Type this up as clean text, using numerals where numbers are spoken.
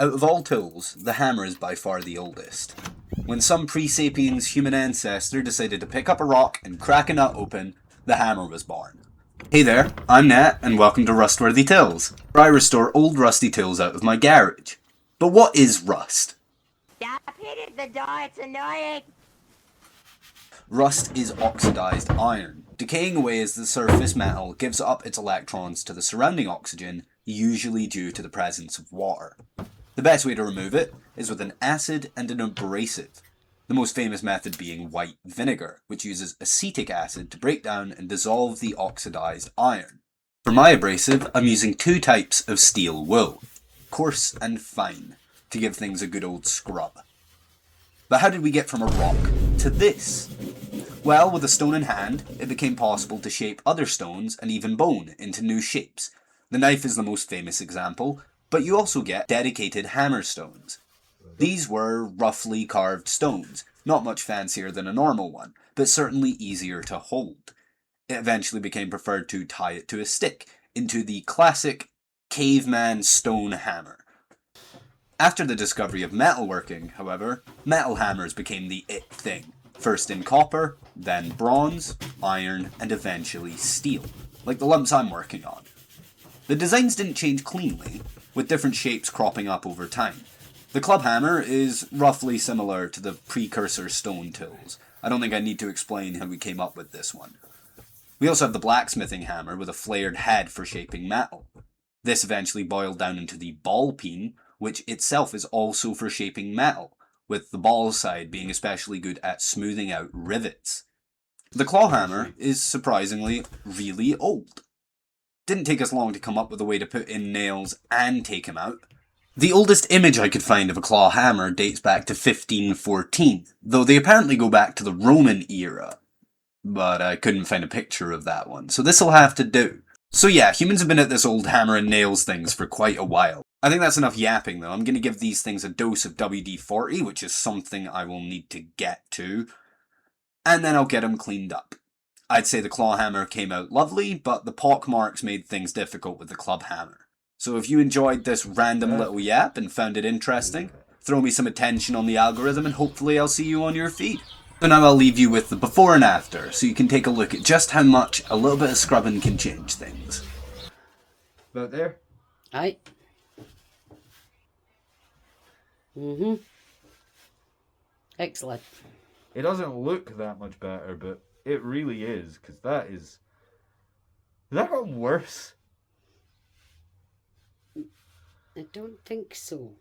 Out of all tools, the hammer is by far the oldest. When some pre-sapiens human ancestor decided to pick up a rock and crack a nut open, the hammer was born. Hey there, I'm Nat, and welcome to Rustworthy Tales, where I restore old rusty tools out of my garage. But what is rust? Stop hitting the door, it's annoying! Rust is oxidized iron, decaying away as the surface metal gives up its electrons to the surrounding oxygen, usually due to the presence of water. The best way to remove it is with an acid and an abrasive, the most famous method being white vinegar, which uses acetic acid to break down and dissolve the oxidized iron. For my abrasive, I'm using two types of steel wool, coarse and fine, to give things a good old scrub. But how did we get from a rock to this? Well, with a stone in hand, it became possible to shape other stones and even bone into new shapes. The knife is the most famous example, but you also get dedicated hammer stones. These were roughly carved stones, not much fancier than a normal one, but certainly easier to hold. It eventually became preferred to tie it to a stick, into the classic caveman stone hammer. After the discovery of metalworking, however, metal hammers became the it thing. First in copper, then bronze, iron, and eventually steel, like the lumps I'm working on. The designs didn't change cleanly, with different shapes cropping up over time. The club hammer is roughly similar to the precursor stone tools. I don't think I need to explain how we came up with this one. We also have the blacksmithing hammer with a flared head for shaping metal. This eventually boiled down into the ball peen, which itself is also for shaping metal, with the ball side being especially good at smoothing out rivets. The claw hammer is surprisingly really old. Didn't take us long to come up with a way to put in nails and take them out. The oldest image I could find of a claw hammer dates back to 1514, though they apparently go back to the Roman era. But I couldn't find a picture of that one, so this'll have to do. So yeah, humans have been at this old hammer and nails things for quite a while. I think that's enough yapping though. I'm going to give these things a dose of WD-40, which is something I will need to get to, and then I'll get them cleaned up. I'd say the claw hammer came out lovely, but the pock marks made things difficult with the club hammer. So if you enjoyed this random little yap and found it interesting, throw me some attention on the algorithm and hopefully I'll see you on your feed. So now I'll leave you with the before and after, so you can take a look at just how much a little bit of scrubbing can change things. About there? Aye. Excellent. It doesn't look that much better, but it really is, because that is... That got worse. I don't think so.